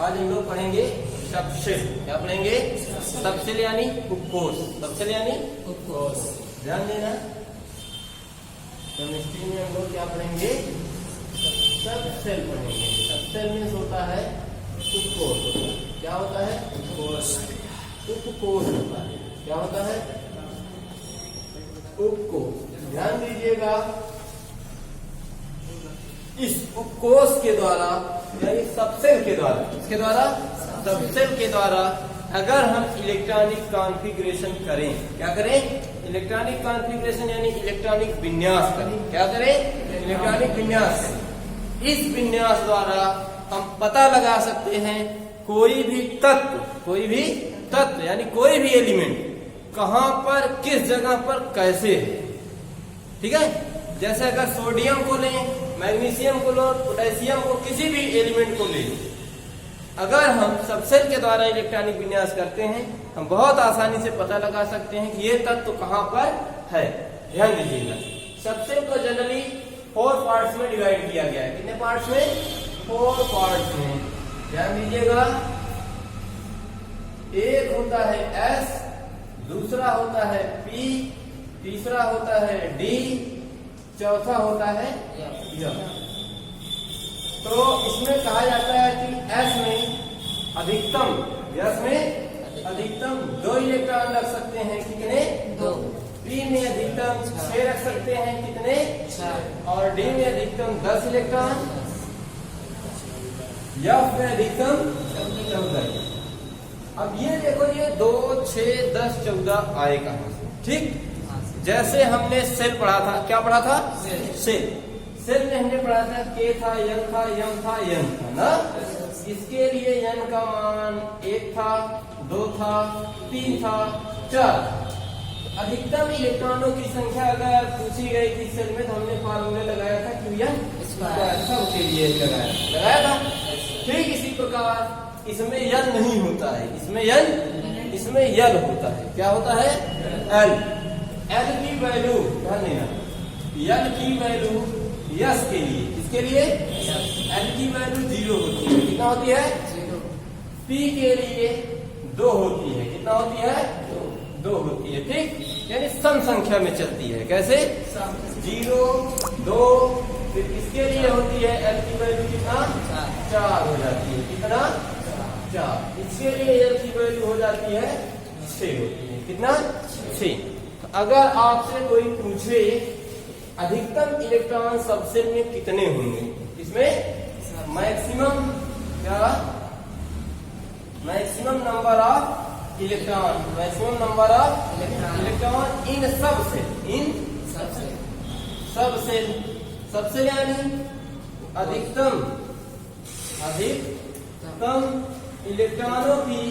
आज हम लोग पढ़ेंगे सबसेल। क्या पढ़ेंगे? सबसेल यानी उपकोष। सबसेल यानी उपकोष। ध्यान देना, केमिस्ट्री में हम लोग क्या पढ़ेंगे? सबसेल पढ़ेंगे। सबसेल मीन्स होता है उपकोष। क्या होता है? उपकोष। उपकोष होता है। क्या होता है? उपकोष। ध्यान दीजिएगा, इस उपकोष के द्वारा यानी सबसेल के द्वारा, इसके द्वारा, सबसेल के द्वारा अगर हम इलेक्ट्रॉनिक कॉन्फ़िगरेशन करें, क्या करें? इलेक्ट्रॉनिक कॉन्फ़िगरेशन यानी इलेक्ट्रॉनिक विन्यास करें। क्या करें? इलेक्ट्रॉनिक विन्यास करें। इस विन्यास द्वारा हम पता लगा सकते हैं कोई भी तत्व यानी कोई भी एलिमेंट कहां पर, किस जगह पर, कैसे है। ठीक है? जैसे अगर सोडियम को लें, मैग्नीशियम को लो, पोटेशियम को, किसी भी एलिमेंट को ले, अगर हम सबसेल के द्वारा इलेक्ट्रॉनिक विन्यास करते हैं, हम बहुत आसानी से पता लगा सकते हैं कि ये तत्व कहां पर है। ध्यान दीजिएगा, सबसेल को जनरली 4 पार्ट्स में डिवाइड किया गया है। कितने पार्ट्स में? 4 पार्ट्स में। ध्यान दीजिएगा, एक होता है S, दूसरा होता है P, तीसरा होता है D, चौथा होता है F। तो इसमें कहा जाता है कि S में अधिकतम 2 इलेक्ट्रॉन रख सकते हैं। कितने? 2। P में अधिकतम 6 रख सकते हैं। कितने? 6। और D में अधिकतम 10 इलेक्ट्रॉन, F में अधिकतम 14। अब ये देखो, ये 2, 6, 10, 14 आए कहां से? ठीक, जैसे हमने सेल पढ़ा था। क्या पढ़ा था? सेल में हमने पढ़ा था K था, L था, M था, N था ना। इसके लिए N का मान 1 था, 2 था, 3 था, 4। अधिकतम इलेक्ट्रॉनों की संख्या अगर पूछी गई थी सेल में, तो हमने फार्मूला लगाया था Qn सबके लिए लगाया था। ठीक इसी प्रकार इसमें L नहीं होता है, इसमें L होता है। क्या होता है? L की वैल्यू, ध्यान देना, L की वैल्यू यस के लिए, इसके लिए L की वैल्यू 0 होती है। कितना होती है? 0। P के लिए 2 होती है। कितना होती है? 2 होती है। ठीक, यानी सम संख्या में चलती है। कैसे? 0, 2, फिर इसके लिए होती है L की वैल्यू कितना? 4 हो जाती है। कितना? 4। इसके लिए L की वैल्यू हो जाती है 6 होती है। कितना? 6। अगर आपसे कोई पूछे अधिकतम इलेक्ट्रॉन सबसेल में कितने होंगे, इसमें maximum number of electron, in subshell यानी अधिकतम इलेक्ट्रॉनों की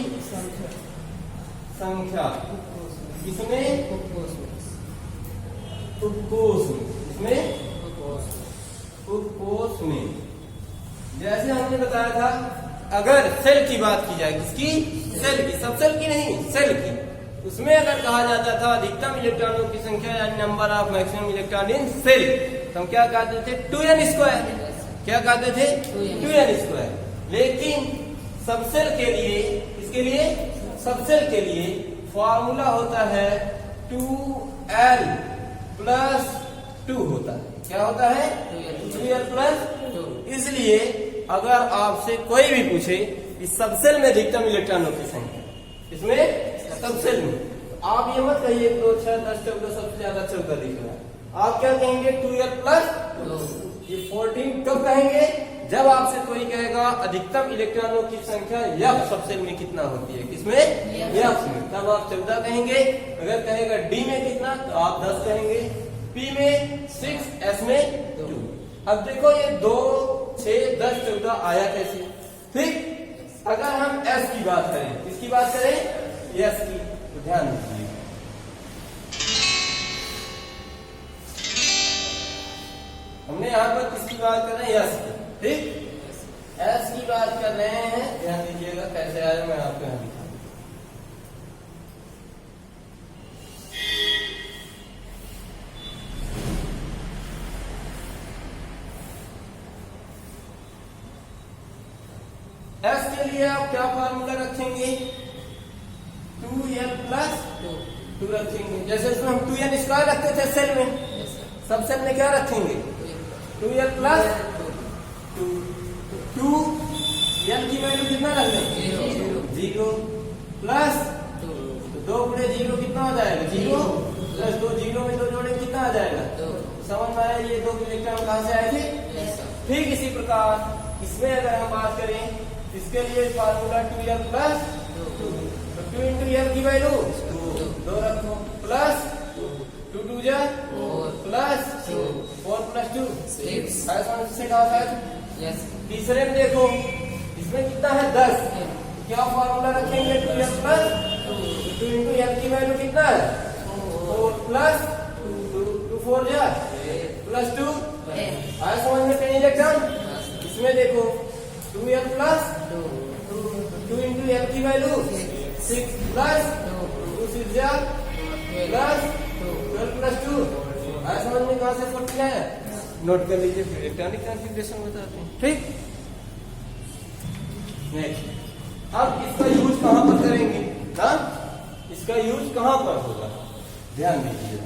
संख्या इसमें उपकोष में। जैसे हमने बताया था, अगर सेल की बात की जाए, किसकी? सेल की, सबसेल की नहीं, सेल की। उसमें अगर कहा जाता था अधिकतम इलेक्ट्रॉनों की संख्या यानी number of maximum electron in cell, तो हम क्या कहते थे? 2n²। क्या कहते थे? 2n²। लेकिन सबसेल के लिए, इसके लिए सबसेल के लिए फॉर्मूला होता है 2l + 2 होता है। क्या होता है? 2l + 2। इसलिए अगर आपसे कोई भी पूछे इस सबसेल में अधिकतम इलेक्ट्रॉनों की संख्या, इसमें सबसेल में, तो आप ये मत कहिए 2, 6, 10, 14 सबसे ज्यादा 14 दिख रहा है। आप क्या कहेंगे? 2l + 2। ये 14 कब कहेंगे? जब आपसे कोई कहेगा अधिकतम इलेक्ट्रॉनों की संख्या F सबसेल में कितना होती है, किसमें? F में, तब आप 14 कहेंगे। अगर कहेगा D में कितना, तो आप 10 कहेंगे, P में 6, S में 2। अब देखो ये 2, 6, 10, 14 आया कैसे? ठीक, अगर हम S की बात करें, किसकी बात करें? S की, तो ध्यान दीजिए, हमने यहाँ पर किसकी बात कर रहे हैं? S की। ठीक, S की बात कर रहे हैं। ध्यान दीजिएगा कैसे आया, मैं आपको यहाँ दिखाऊंगा। एस के लिए आप क्या फार्मूला रखेंगे? 2n प्लस 2 रखेंगे। जैसे इसमें हम 2n स्क्वायर रखते थे सेल में, सब सेल में क्या रखेंगे? 2n plus 2। 2n की वैल्यू कितना रख देंगे? 0 प्लस 2 गुणे 0 कितना हो जाएगा? 0 प्लस 2, 0 में 2 जोड़े कितना आ जाएगा? समझ में आया? ये 2 इलेक्ट्रॉन कहाँ से आए थे? ठीक इसी प्रकार इसमें अगर हम बात करें, इसके लिए formula 2n plus 2 into n की वैल्यू 2 रखो प्लस 2 2 जा प्लस 4 प्लस 2 6। तीसरे में देखो, इसमें कितना है? 10। क्या फार्मूला रखेंगे? 2n प्लस 2 इंटू n की वैल्यू कितना है? 4 प्लस 2 4 जा प्लस 2 आया समझ में? कहीं इलेक्ट्रॉन इसमें देखो 2n प्लस 2 इंटू n की वैल्यू 6 प्लस 2 6 जा प्लस 12 प्लस 2 आया समझ में? कहां से 14 है? नोट कर लीजिए, फिर इलेक्ट्रॉनिक कॉन्फ़िगरेशन बताते हैं। ठीक, नेक्स्ट अब इसका यूज कहां पर करेंगे? ना इसका यूज कहां पर होगा? ध्यान दीजिए,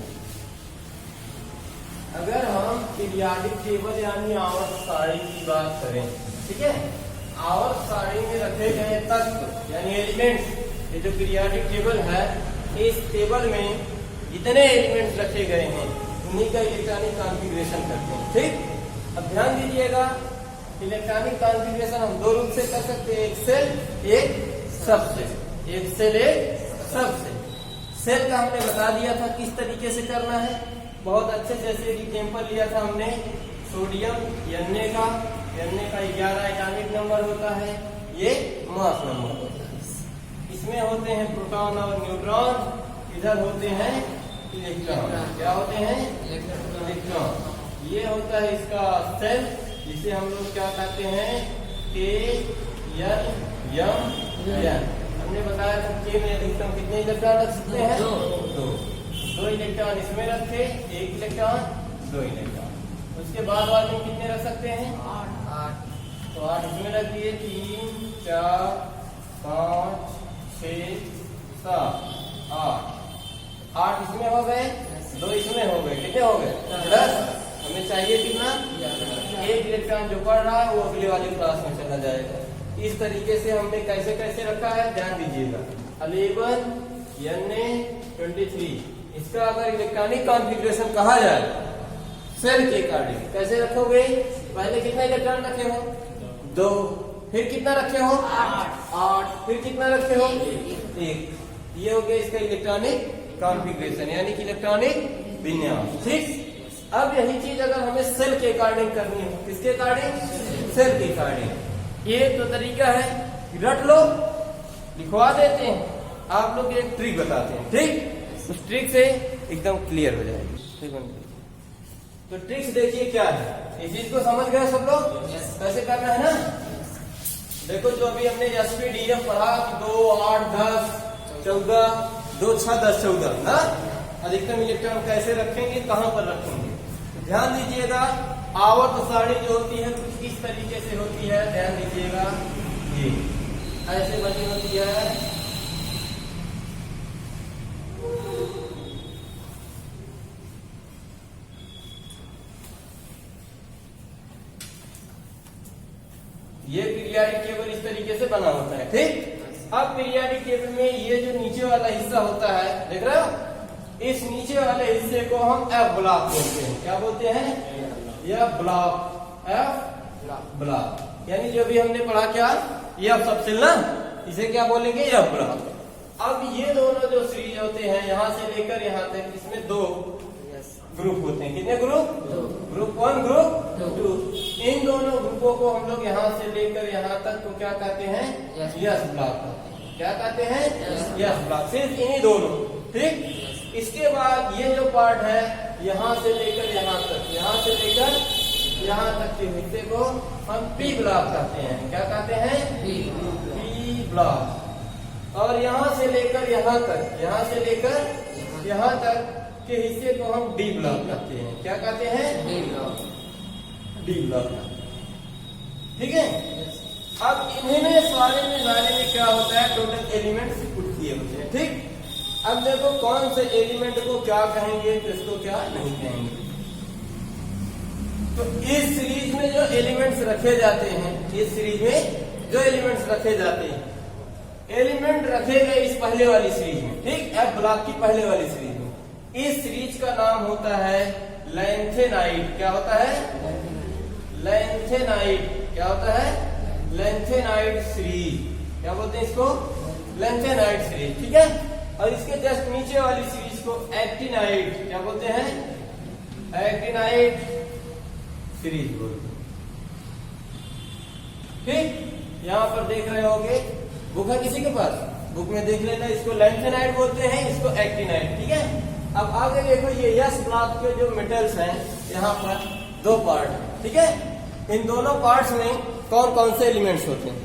अगर हम पीरियाडिक टेबल यानी आवर्त सारणी की बात करें, ठीक है, आवर्त सारणी में रखे गए तत्व यानी एलिमेंट्स, ये जो पीरियाडिक टेबल है, इस टेबल में जितने एलिमेंट्स रखे गए हैं उन्हीं का इलेक्ट्रॉनिक कॉन्फ़िगरेशन करते हैं। ठीक, अब ध्यान दीजिएगा, इलेक्ट्रॉनिक कॉन्फ़िगरेशन हम दो रूप से कर सकते हैं, एक सेल एक सबसेल। एक सेल एक सबसेल। सेल का हमने बता दिया था किस तरीके से करना है बहुत अच्छे। जैसे एग्जाम्पल लिया था हमने सोडियम Na का 11 एटॉमिक नंबर होता है, ये मास नंबर होता है। इसमें होते हैं प्रोटॉन और न्यूट्रॉन, इधर होते हैं इलेक्ट्रॉन। क्या होते हैं? इलेक्ट्रॉन। ये होता है इसका सेल, जिसे हम लोग क्या कहते हैं? K हमने बताया था K में अधिकतम कितने इलेक्ट्रॉन रख सकते हैं? 2 इलेक्ट्रॉन इसमें रखे, 1 इलेक्ट्रॉन 2 इलेक्ट्रॉन। उसके बाद वाले में कितने रख सकते हैं? 8। तो 8 इसमें रख दिए, 3 4 5 6 7 8 इसमें हो गए, 2 इसमें हो गए, कितने हो गए? 10। हमें चाहिए कितना? 1 इलेक्ट्रॉन जो पढ़ रहा है वो अगले वाले क्लास में चला जाएगा। इस तरीके से हमने कैसे कैसे रखा है ध्यान दीजिएगा। 11 Na 23, इसका अगर इलेक्ट्रॉनिक कॉन्फ़िगरेशन कहा जाए सेल के अकॉर्डिंग कैसे रखोगे? पहले कितना इलेक्ट्रॉन रखे हो? 2। फिर कितना रखे हो? 8। फिर कितना रखे हो? 1। ये हो गया इसका इलेक्ट्रॉनिक कॉन्फ़िगरेशन यानी कि इलेक्ट्रॉनिक विन्यास। ठीक, अब यही चीज अगर हमें सेल के अकॉर्डिंग करनी हो, किसके अकॉर्डिंग? सेल के अकॉर्डिंग। ये तो तरीका है, रट लो, लिखवा देते हैं, आप लोग एक ट्रिक बताते हैं। ठीक, उस ट्रिक से एकदम क्लियर हो जाएगी। तो ट्रिक्स देखिए क्या है, इस चीज को समझ गए सब लोग? कैसे करना है ना? देखो, जो अभी हमने SPDF पढ़ा, 2 8 10 14 2 6 10 14 ना, अधिकतम इलेक्ट्रॉन कैसे रखेंगे, कहां पर रखेंगे? ध्यान दीजिएगा, आवर्त सारणी जो होती है कुछ किस तरीके से होती है, ध्यान दीजिएगा। ये ऐसे बनी होती है, ये पीरियाडिक टेबल इस तरीके से बना होता है। ठीक, अब पीरियाडिक टेबल में ये जो नीचे वाला हिस्सा होता है, देख रहे हो, इस नीचे वाले हिस्से को हम F ब्लॉक बोलते हैं। क्या बोलते हैं? F block. F ब्लॉक यानी जो भी हमने पढ़ा क्या, F सबसेल ना, इसे क्या बोलेंगे? F block. अब ये दोनों जो सीरीज होते हैं यहाँ से लेकर यहाँ तक, इसमें 2 ग्रुप होते हैं। कितने ग्रुप? Group 1 group 2। इन दोनों ग्रुपों को हम लोग यहाँ से लेकर यहाँ तक तो क्या कहते हैं? Yes block. क्या कहते हैं? Yes block. सिर्फ इन्हीं दोनों। ठीक, इसके बाद ये जो पार्ट है यहाँ से लेकर यहाँ तक, यहाँ से लेकर यहाँ तक के हिस्से को हम पी ब्लॉक कहते हैं। क्या कहते हैं? P block. और यहाँ से लेकर यहाँ तक, यहाँ से लेकर यहाँ तक के हिस्से को हम डी ब्लॉक कहते हैं। क्या कहते हैं? D block. D block. ठीक है, अब इन्हें सारे में क्या होता है, टोटल एलिमेंट्स पुट किए होते हैं। ठीक, अब देखो कौन से एलिमेंट को क्या कहेंगे, किसको क्या नहीं कहेंगे। तो इस सीरीज में जो एलिमेंट्स रखे जाते हैं, इस सीरीज में जो एलिमेंट्स रखे जाते हैं, एलिमेंट रखे गए इस पहले वाली सीरीज में, ठीक, एफ ब्लॉक की पहले वाली सीरीज में, इस सीरीज का नाम होता है लैंथेनाइड। क्या होता है, लैंथेनाइड। क्या होता है, लैंथेनाइड सीरीज। क्या बोलते हैं इसको, लैंथेनाइड सीरीज। ठीक है, और इसके जस्ट नीचे वाली सीरीज को एक्टिनाइड। क्या बोलते हैं, एक्टिनाइड सीरीज बोलते हैं। ठीक, यहां पर देख रहे होगे, बुक है किसी के पास, बुक में देख लेना, इसको लैंथेनाइड बोलते हैं, इसको एक्टिनाइड। ठीक है, अब आगे देखो, ये यस ब्लॉक के जो मेटल्स हैं, यहाँ पर दो पार्ट है। ठीक है, इन दोनों पार्ट्स में कौन कौन से एलिमेंट्स होते हैं।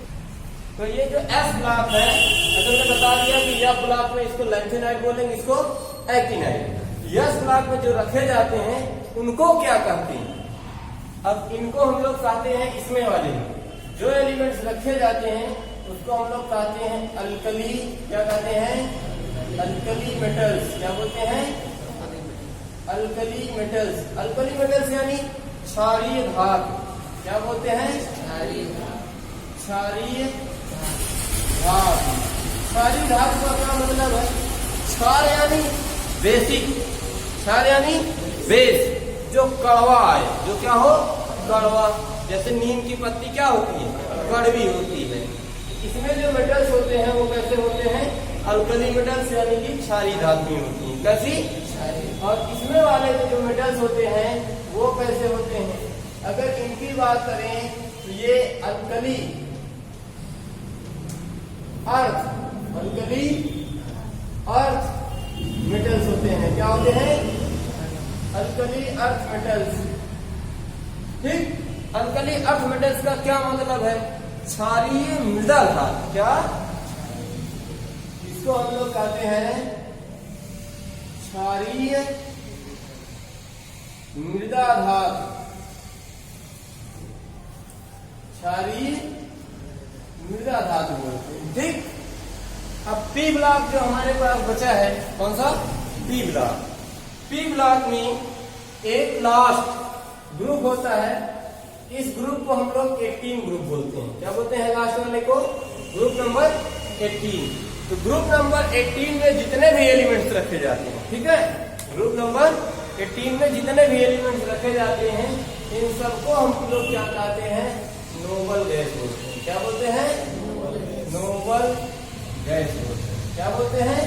तो ये जो एस ब्लॉक है, अगर मैं बता दिया कि यस ब्लॉक में इसको लैंथेनाइड बोलेंगे, इसको एक्टिनाइड। यस ब्लॉक में जो रखे जाते हैं उनको क्या कहते हैं। अब इनको हम लोग कहते हैं, इसमें वाले जो एलिमेंट्स रखे जाते हैं उसको हम लोग कहते हैं अल्कली। क्या कहते हैं, अल्कली मेटल्स। क्या बोलते हैं, अल्कली मेटल्स। अल्कली मेटल्स यानी क्षारीय धातु। क्या बोलते हैं, क्षारीय धातु। क्षारीय धातु का क्या मतलब है, क्षार यानी बेसिक, क्षार यानी बेस, जो कड़वा है, जो क्या हो, कड़वा। जैसे नीम की पत्ती क्या होती है, कड़वी होती है। इसमें जो मेटल्स होते हैं वो कैसे होते हैं, अल्कली मेटल्स यानी कि क्षारीय धातुएं होती हैं। कैसी, और इसमें वाले जो मेटल्स होते हैं वो कैसे होते हैं। अगर इनकी बात करें तो ये alkali earth, alkali earth metals होते हैं। क्या होते हैं, अल्कली अर्थ मेटल्स। ठीक, अल्कली अर्थ मेटल्स का क्या मतलब है, क्षारीय मृदा धातु। क्या, इसको हम लोग कहते हैं क्षारीय मृदा धातु। क्षारीय मृदा धातु बोलते हैं। ठीक, अब पी ब्लॉक जो हमारे पास बचा है, कौन सा, पी ब्लॉक। पी ब्लॉक में एक लास्ट ग्रुप होता है, इस ग्रुप को हम लोग 18 ग्रुप बोलते हैं। क्या बोलते हैं लास्ट वाले को, ग्रुप नंबर 18। तो ग्रुप नंबर 18 में जितने भी एलिमेंट्स रखे जाते हैं, ठीक है, ग्रुप नंबर 18 में जितने भी एलिमेंट्स रखे जाते हैं, इन सबको हम लोग क्या कहते हैं, नोबल गैस बोलते हैं। क्या बोलते हैं, नोबल गैस बोलते हैं। क्या बोलते हैं,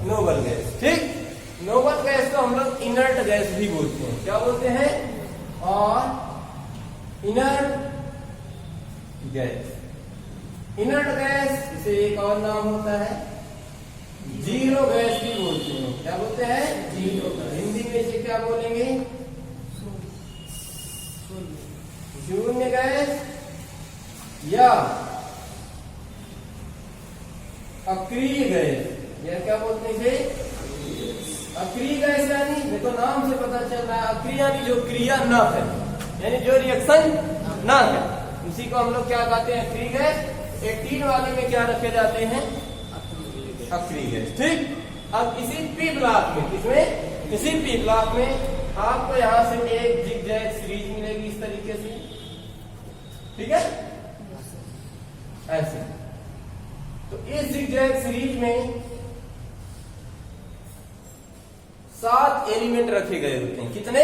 नोबल गैस। ठीक, नोबल गैस को हम लोग इनर्ट गैस भी बोलते हैं। क्या बोलते हैं, और इनर्ट गैस। इनर्ट गैस, इसे एक और नाम होता है जीरो गैस भी बोलते हैं। क्या बोलते हैं, जीरो गैस। हिंदी में इसे क्या बोलेंगे, शून्य गैस या अक्रिय गैस। यह क्या बोलते हैं इसे, अक्रिय गैस। यानी देखो नाम से पता चल रहा है, अक्रिय यानी जो क्रिया न है, यानी जो रिएक्शन ना है, उसी को हम लोग क्या कहते हैं, अक्रिय गैस। 18 वाले में क्या रखे जाते हैं, अक्रिय गैस। ठीक, अब इसी पी ब्लॉक में, किसमें, इसी पी ब्लॉक में आपको यहां से एक जिगजैग सीरीज मिलेगी इस तरीके से। ठीक है, ऐसे। तो इस जिगजैग सीरीज में 7 एलिमेंट रखे गए होते हैं। कितने,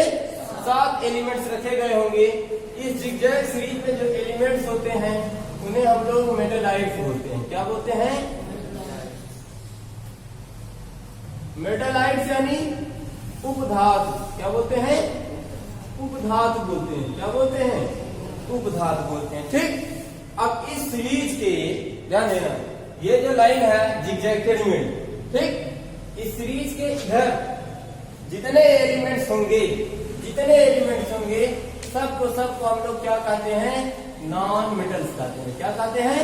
7 एलिमेंट्स रखे गए होंगे। इस जिगजैग सीरीज में जो एलिमेंट्स होते हैं उन्हें हम लोग मेटालाइट्स बोलते हैं। क्या बोलते हैं, मेटालाइट्स यानी उपधातु। क्या बोलते हैं, उपधातु बोलते हैं। क्या बोलते हैं, उपधातु बोलते हैं। ठीक, अब इस सीरीज के ध्यान देना, ये जो लाइन है जिगजैग एलिमेंट, ठीक, इस सीरीज के इधर जितने एलिमेंट्स होंगे सबको हम लोग क्या कहते हैं, नॉन मेटल्स कहते हैं। क्या कहते हैं,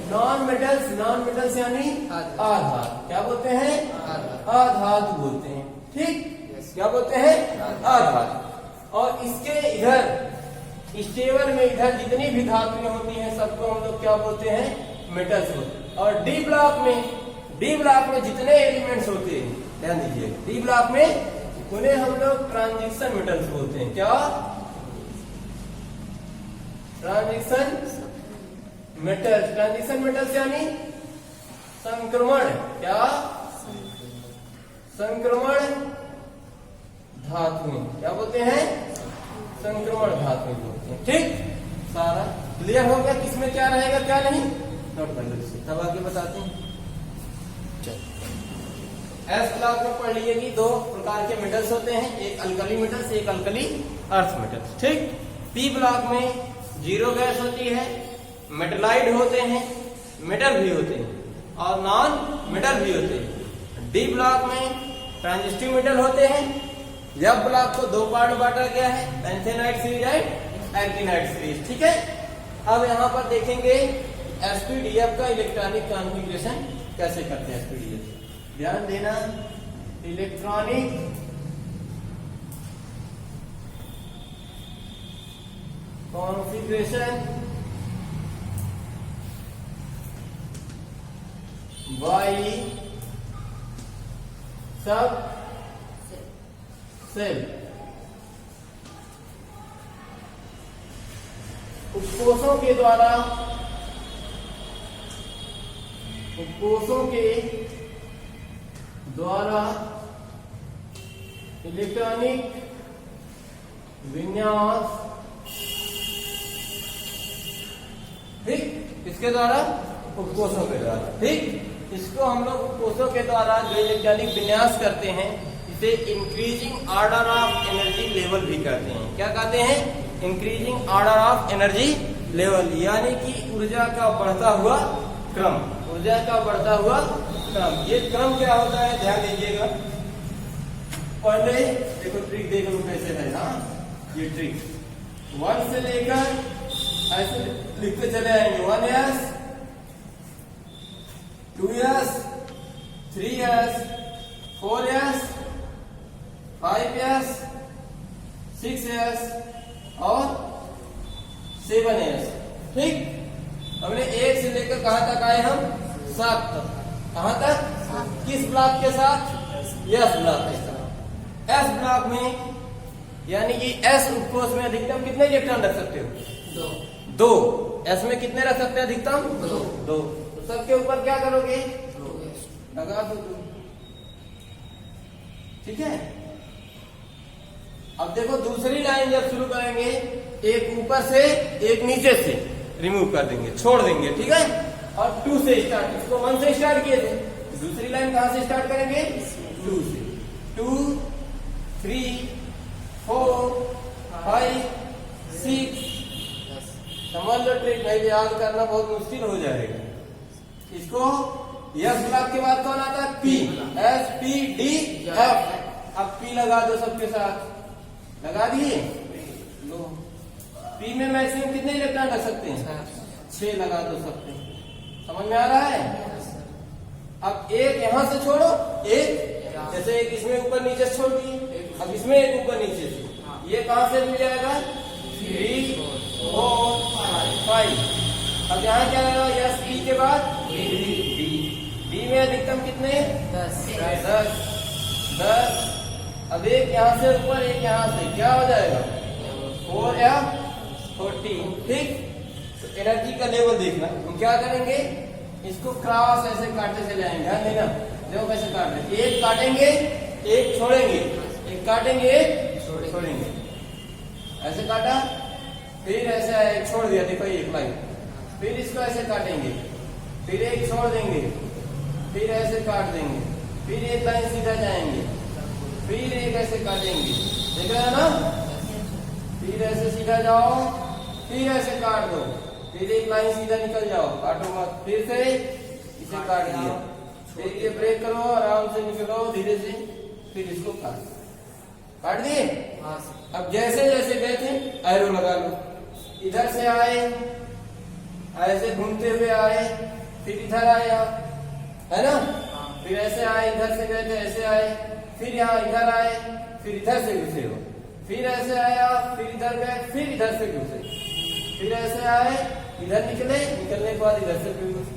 नॉन मेटल्स। नॉन मेटल्स यानी आधातु। क्या बोलते हैं, आधातु बोलते हैं। ठीक, क्या बोलते हैं, आधातु। और इसके इधर स्टेबल में इधर जितनी भी धातुएं होती हैं सबको हम लोग क्या बोलते हैं, मेटल्स होते हैं। और डी ब्लॉक में जितने एलिमेंट्स होते हैं, ध्यान दीजिए, डी ब्लॉक में उन्हें हम लोग ट्रांजिशन मेटल्स बोलते हैं। क्या? Transition metals. ट्रांजिशन मेटल्स यानी संक्रमण, क्या? संक्रमण धातुएं, क्या बोलते हैं? संक्रमण धातुएं बोलते हैं। ठीक, सारा क्लियर हो गया किसमें क्या रहेगा क्या नहीं, नोट कर लो। तब आगे बताते हैं। एस ब्लॉक में पढ़ लीजिए कि दो प्रकार के मेटल्स होते हैं, एक अल्कली मेटल्स, एक अल्कली अर्थ मेटल्स। ठीक, पी ब्लॉक में जीरो गैस होती है, मेटलाइड होते हैं, मेटल भी होते हैं और नॉन मेटल भी होते हैं। डी ब्लॉक में ट्रांजिस्टिव मेटल होते हैं। एफ ब्लॉक को दो पार्ट बांटा गया है, पैंथेनाइट सीरीज एंड एक्टिनाइट सीरीज। ठीक है, अब यहाँ पर देखेंगे एसपीडीएफ का इलेक्ट्रॉनिक कॉन्फ़िगरेशन कैसे करते हैं। एसपीडीएफ ध्यान देना, इलेक्ट्रॉनिक कॉन्फ़िगरेशन बाई सब सेल। उपकोषों के द्वारा, उपकोषों के द्वारा इलेक्ट्रॉनिक विन्यास। ठीक, किसके द्वारा? उपकोषों के द्वारा। ठीक, इसको हम लोग उपकोषों के द्वारा जो इलेक्ट्रॉनिक विन्यास करते हैं इसे increasing order of energy level भी कहते हैं। क्या कहते हैं? Increasing order of energy level, यानी कि ऊर्जा का बढ़ता हुआ क्रम, ऊर्जा का बढ़ता हुआ क्रम। ये क्रम क्या होता है ध्यान दीजिएगा। पहले देखो ट्रिक देख लो कैसे है ना, ये ट्रिक 1 से लेकर ऐसे लिखते चले आएंगे, 1s 2s 3s 4s 5s 6s और 7s। ठीक, हमने 1 से लेकर कहां तक आए हम? 7 तक। कहां तक? किस ब्लॉक के साथ? एस ब्लॉक के साथ। एस ब्लॉक में यानी कि एस उपकोष में अधिकतम कितने इलेक्ट्रॉन रख सकते हो? 2। एस में कितने रख सकते हैं अधिकतम? 2। तो सबके ऊपर क्या करोगे? लगा दो 2। ठीक है, अब देखो दूसरी लाइन जब शुरू करेंगे, एक ऊपर से एक नीचे से रिमूव कर देंगे, छोड़ देंगे। ठीक है, और 2 से स्टार्ट, इसको 1 से स्टार्ट किए थे, दूसरी लाइन कहां से स्टार्ट करेंगे? 2 से। 2 3 4 5 6। समझ लो ट्रिक, नहीं याद करना बहुत मुश्किल हो जाएगा इसको। एस ब्लॉक के बाद कौन आता है? P. S P D F. अब पी लगा दो सबके साथ, लगा दिए लो। पी में मैक्सिमम कितने इलेक्ट्रॉन रख सकते हैं? 6 लगा दो सबके। समझ में आ रहा है? अब एक यहां से छोड़ो, एक जैसे एक इसमें ऊपर नीचे छोड़ दिए, अब इसमें एक ऊपर नीचे से, ये कहां से मिल जाएगा? 3 4 5। अब यहाँ क्या लगा? एस पी के बाद डी में अधिकतम कितने? 10। अब एक यहाँ से ऊपर, एक यहाँ से, क्या हो जाएगा? 4 या 14। ठीक, तो एनर्जी का लेवल देखना। हम क्या करेंगे? इसको क्रॉस ऐसे काटते चले जाएंगे। ध्यान देना, देखो कैसे काट रहे, एक काटेंगे एक छोड़ेंगे, एक काटेंगे एक छोड़ेंगे, ऐसे काटा, फिर ऐसे एक छोड़ दिया, देखो एक लाइन, फिर इसको ऐसे काटेंगे, फिर एक छोड़ देंगे, फिर ऐसे काट देंगे, फिर एक लाइन सीधा जाएंगे, फिर एक ऐसे काटेंगे, देख रहे हैं ना? फिर ऐसे सीधा जाओ, फिर ऐसे काट दो, फिर एक लाइन सीधा निकल जाओ, काटो मत, फिर से इसे काट दिया, फिर ये ब्रेक करो, आराम से निकलो धीरे से, फिर इसको काट दिए। अब जैसे जैसे गए थे एरो लगा लो, इधर से आए ऐसे घूमते हुए आए, फिर इधर आए है ना, फिर ऐसे आए, इधर से गए थे ऐसे आए, फिर यहाँ इधर आए, फिर इधर से घुसे हो, फिर ऐसे आया, फिर इधर गए, फिर इधर से घुसे, फिर ऐसे आए, इधर निकले, निकलने के बाद इधर से फिर घुसे,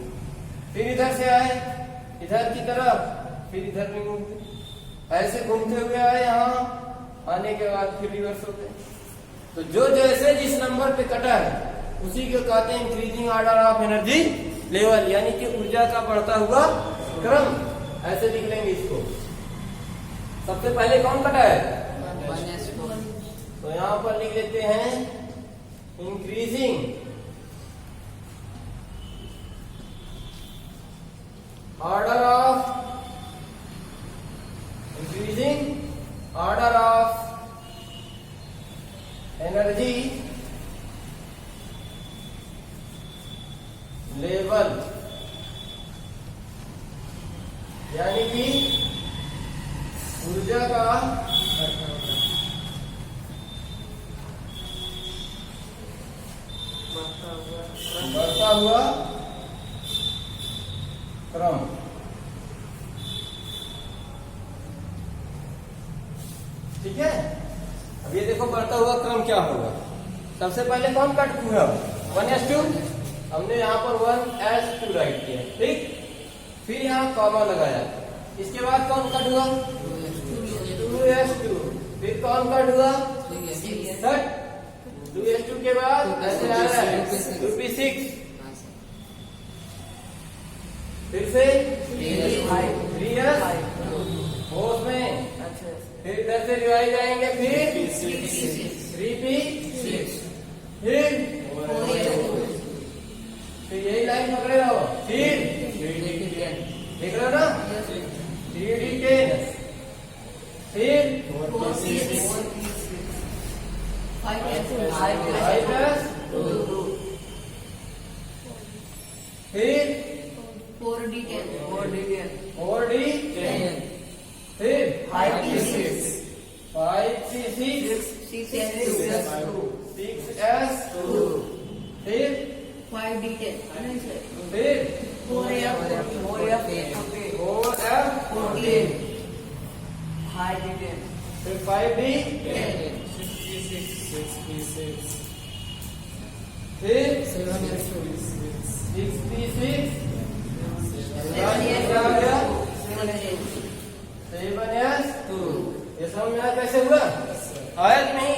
फिर इधर से आए इधर की तरफ, फिर इधर भी घूमते, ऐसे घूमते हुए आए यहाँ, आने के बाद फिर रिवर्स होते। तो जो जैसे जिस नंबर पे कटा है उसी को कहते हैं increasing order of energy level, यानी कि ऊर्जा का बढ़ता हुआ क्रम। ऐसे लिख लेंगे इसको। सबसे पहले कौन कटा है? तो यहाँ पर लिख लेते हैं increasing order of energy level, यानी कि ऊर्जा का बढ़ता हुआ क्रम। ठीक है, अब ये देखो बढ़ता हुआ क्रम क्या होगा। सबसे पहले कौन कट हुआ? 1s2, हमने यहाँ पर 1s2 राइट किया, ठीक। फिर यहाँ कॉमा लगाया, इसके बाद कौन कट हुआ? 2s2, फिर कौन कट हुआ? 2s2 के बाद ऐसे आ रहा है 2p6, फिर से 3s, फोर्थ में, फिर इधर से रिवाइज आएंगे, फिर 3p6, फिर यही लाइन पकड़े रहो, फिर देख रहे हो ना, 3d10, फिर 5s, फिर 4d10, 4d10, फिर 5p6, 6s2, फिर 5d10, फिर 4f, 4f14, फिर 5d10, फिर 6p6, 7s2। ये समझ में आया कैसे हुआ? आया कि नहीं?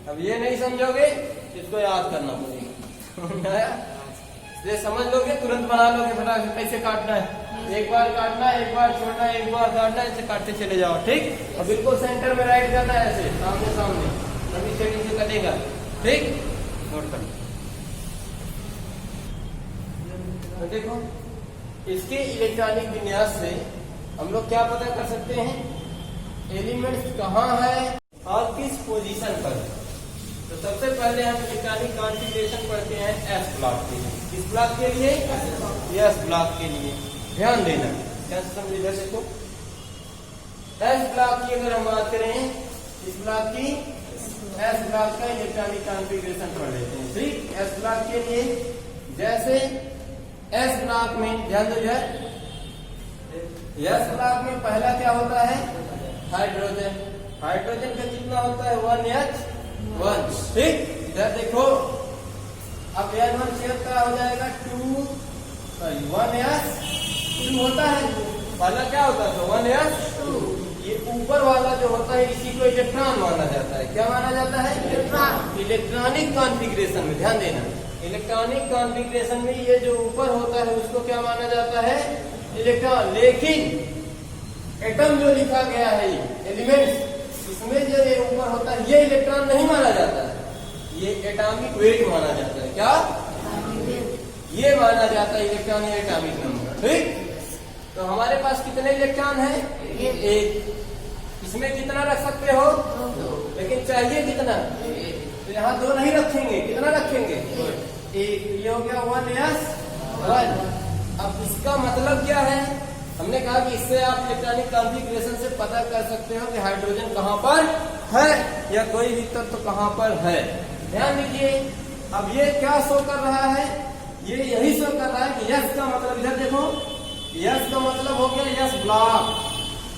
अब ये नहीं समझोगे, इसको याद करना पड़ेगा। ये समझ लोगे, तुरंत बना लोगे, फटाफट कैसे काटना है। एक बार काटना है, एक बार छोड़ना है, एक बार काटना है, ऐसे काटते चले जाओ, ठीक। और बिल्कुल सेंटर में राइट करना है, ऐसे सामने सामने, तभी सेटिंग से कटेगा, ठीक। नोट करना। तो देखो, इसके इलेक्ट्रॉनिक विन्यास से हम लोग क्या पता कर सकते हैं? एलिमेंट्स कहाँ है और किस पोजीशन पर। तो सबसे पहले हम इलेक्ट्रॉनिक कॉन्फ़िगरेशन पढ़ते हैं एस ब्लॉक के लिए। किस ब्लॉक के लिए? एस ब्लॉक के लिए। ध्यान देना, क्या समझ इधर देखो, एस ब्लॉक की अगर हम बात करें, इस ब्लॉक की, एस ब्लॉक का इलेक्ट्रॉनिक कॉन्फ़िगरेशन पढ़ लेते हैं, ठीक। एस ब्लॉक के लिए जैसे एस ब्लॉक में ध्यान दो जाए, एस ब्लॉक में पहला क्या होता है? हाइड्रोजन। हाइड्रोजन का कितना होता है? 1h1, ठीक। इधर देखो, अब N1 शेयर का हो जाएगा 1s2 होता है। पहला क्या होता है? 1s2। ये ऊपर वाला जो होता है इसी को इलेक्ट्रॉन माना जाता है। क्या माना जाता है? इलेक्ट्रॉन। इलेक्ट्रॉनिक कॉन्फ़िगरेशन में ध्यान देना, इलेक्ट्रॉनिक कॉन्फ़िगरेशन में ये जो ऊपर होता है उसको क्या माना जाता है? इलेक्ट्रॉन। लेकिन एटम जो लिखा गया है, एलिमेंट्स, इसमें जो ये ऊपर होता है ये इलेक्ट्रॉन नहीं माना जाता है, ये एटॉमिक वेट माना जाता है। क्या? ये माना जाता है इलेक्ट्रॉन या एटॉमिक नंबर, ठीक। तो हमारे पास कितने इलेक्ट्रॉन है? एक। इसमें कितना रख सकते हो? लेकिन चाहिए कितना? तो यहाँ 2 नहीं रखेंगे, कितना रखेंगे? एक। ये हो गया 1s1। अब इसका मतलब क्या है? हमने कहा कि इससे आप इलेक्ट्रॉनिक कॉन्फ़िगरेशन से पता कर सकते हो कि हाइड्रोजन कहाँ पर है या कोई भी तत्व कहाँ पर है। ध्यान दीजिए, अब ये क्या शो कर रहा है? ये यही शो कर रहा है कि यस का मतलब, इधर देखो, यस का मतलब हो गया यस ब्लॉक।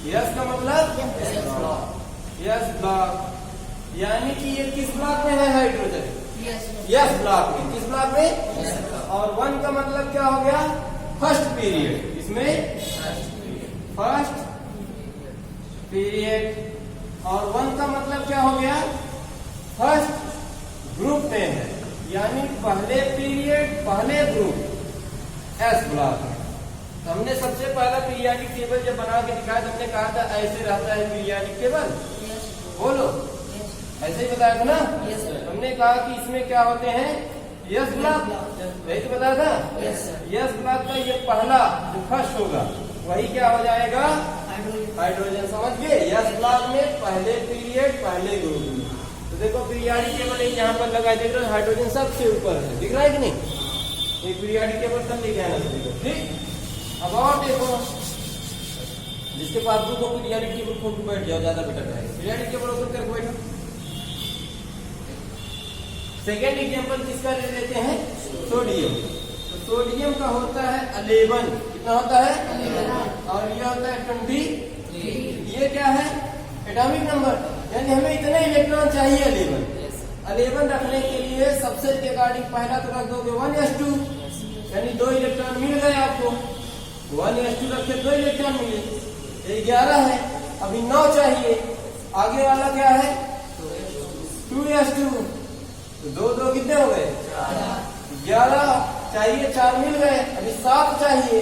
यस का मतलब यस ब्लॉक। यानी कि ये किस ब्लॉक में है हाइड्रोजन? यस यस ब्लॉक में। किस ब्लॉक में? और 1 का मतलब क्या हो गया? First period. इसमें फर्स्ट पीरियड। और 1 का मतलब क्या हो गया? फर्स्ट ग्रुप में है, यानी पहले पीरियड पहले ग्रुप एस ब्लॉक में। हमने सबसे पहला पीरियाडिक टेबल जब बना के दिखाया तो हमने कहा था ऐसे रहता है पीरियाडिक टेबल। बोलो, ऐसे ही बताया था ना? Yes sir. हमने कहा कि इसमें क्या होते हैं? यस ब्लॉक, यही तो बताया था। Yes sir. यस ब्लॉक का ये पहला जो फर्स्ट होगा वही क्या हो जाएगा? हाइड्रोजन। हाइड्रोजन। समझ गए? यस ब्लॉक में पहले पीरियड पहले ग्रुप में। तो देखो पीरियाडिक टेबल यहाँ पर लगा, देख रहे हो हाइड्रोजन सबसे ऊपर है, दिख रहा है कि नहीं? एक पीरियाडिक टेबल तब लेके आना देखो, ठीक। अब और देखो, जिसके पास बुक हो पीरियाडिक टेबल खोल के बैठ जाओ, ज्यादा बेटर रहेगा। पीरियाडिक टेबल ओपन करके बैठो। सेकेंड एग्जांपल किसका ले लेते हैं? सोडियम। तो सोडियम का होता है 11। कितना होता है? 11। और ये होता है 23। ये क्या है? एटॉमिक नंबर, यानी हमें इतने इलेक्ट्रॉन चाहिए 11। 11 रखने के लिए सबसे के अकॉर्डिंग पहला तो रख दोगे 1s2, यानी 2 इलेक्ट्रॉन मिल गए आपको। 1s2 रखे 2 इलेक्ट्रॉन मिले, ये 11 है। अभी 9 चाहिए। आगे वाला क्या है? 2s2। तो 2 कितने हो गए? 11 चाहिए, 4 मिल गए। अभी 7 चाहिए।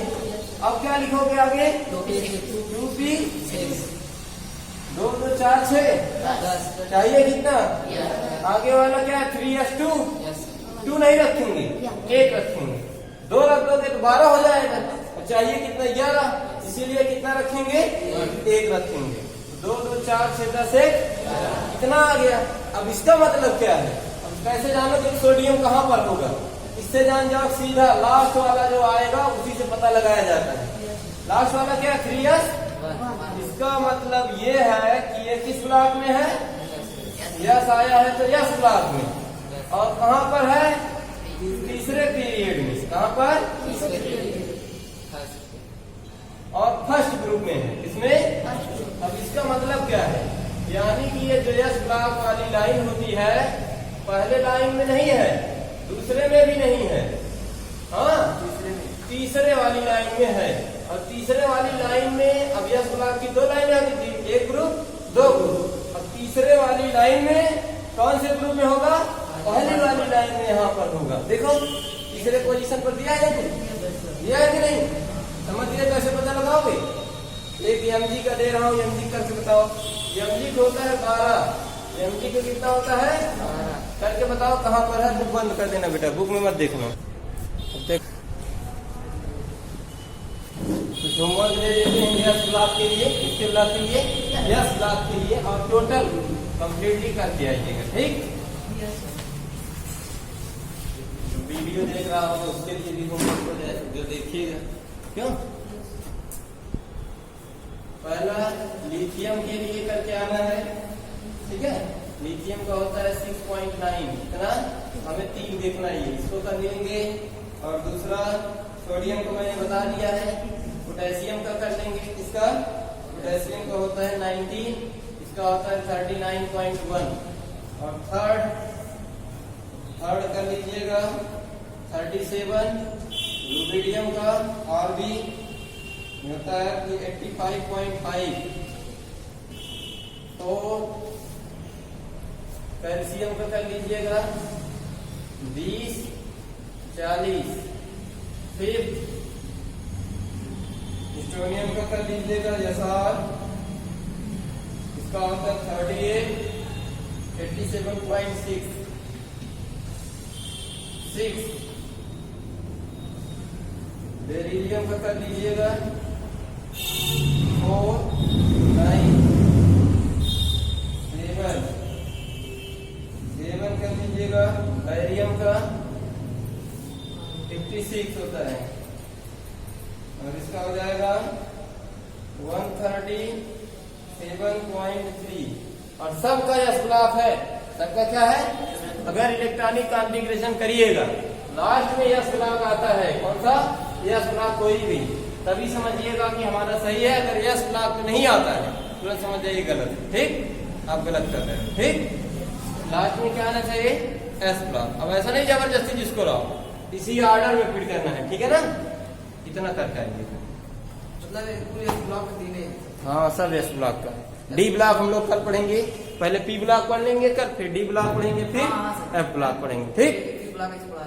अब क्या लिखोगे आगे? 2p6। 2 2 4 6 चाहिए कितना? आगे वाला क्या है? 3s2। 2 नहीं रखेंगे, 1 रखेंगे। 2 रख दोगे तो 12 हो जाएगा। चाहिए कितना? 11। इसीलिए कितना रखेंगे? 1 रखेंगे। 2 2 4 6 10 1 कितना आ गया? अब इसका मतलब क्या है? अब कैसे जानो कि सोडियम कहाँ पर होगा? इससे जान जाओ सीधा, लास्ट वाला जो आएगा उसी से पता लगाया जाता है। लास्ट वाला क्या है? 3s। इसका मतलब ये है कि ये किस ब्लॉक में है? यस आया है तो यस ब्लॉक में। और कहाँ पर है? तीसरे पीरियड में। कहाँ पर? और फर्स्ट ग्रुप में है। इसमें अब इसका मतलब क्या है? यानी कि ये जो यस ब्लॉक वाली लाइन होती है पहले लाइन में नहीं है, दूसरे में भी नहीं है, हाँ तीसरे वाली लाइन में है। और तीसरे वाली लाइन में अब यस ब्लॉक की 2 लाइनें आती थी, एक ग्रुप 2 ग्रुप। अब तीसरे वाली लाइन में कौन से ग्रुप में होगा? पहली वाली लाइन में यहाँ पर होगा। देखो तीसरे पोजीशन पर दिया है कि दिया है कि नहीं? समझ गए? कैसे पता लगाओगे? एक mg का दे रहा हूँ, mg करके बताओ। mg को होता है 12, mg को कितना होता है? करके बताओ कहाँ पर है? बुक बंद कर देना बेटा, बुक में मत देखना। देख होमवर्क दे देते हैं यस ब्लॉक के लिए, किसके ब्लॉक के लिए? यस ब्लॉक के लिए। और टोटल कंप्लीटली करके आइएगा, ठीक। वीडियो देख रहा हो तो उसके लिए भी होमवर्क हो जाए, जो देखिएगा। क्यों? पहला लिथियम के लिए करके आना है, ठीक है। लिथियम का होता है 6.9। कितना? हमें 3 देखना है, इसको कर लेंगे। और दूसरा सोडियम को मैंने बता दिया है। पोटेशियम का कर लेंगे। इसका पोटेशियम का होता है 19, इसका होता है 39.1। और थर्ड कर लीजिएगा 37। रुबिडियम का और भी होता है कि 85.5। तो कैल्शियम का कर लीजिएगा 20 40। फिर स्टोनियम का कर लीजिएगा SR, इसका होता है 38 87.6। बेरिलियम का कर लीजिएगा 4 9 7 कर लीजिएगा। बैरियम का 56 होता है और इसका हो जाएगा 137.3। और सबका यस ब्लॉक है, सबका क्या है? अगर इलेक्ट्रॉनिक कॉन्फ़िगरेशन करिएगा लास्ट में यस ब्लॉक आता है, कौन सा? यस ब्लॉक कोई भी, तभी समझिएगा कि हमारा सही है। अगर यस ब्लॉक नहीं आता है तुरंत समझ जाइए गलत है, ठीक। आप गलत कर रहे हैं, ठीक। लास्ट में क्या आना चाहिए, एस ब्लॉक। अब ऐसा नहीं जबरदस्ती जिसको लाओ, इसी ऑर्डर में फिट करना है, ठीक है ना। इतना करके आएंगे, मतलब पूरे ब्लॉक तीन है। हाँ सब एस ब्लॉक का। डी ब्लॉक हम लोग कल पढ़ेंगे, पहले पी ब्लॉक पढ़ लेंगे कल, फिर डी ब्लॉक पढ़ेंगे, हाँ, फिर हाँ, एफ ब्लॉक पढ़ेंगे, ठीक। ब्लॉक ऐसे पढ़ा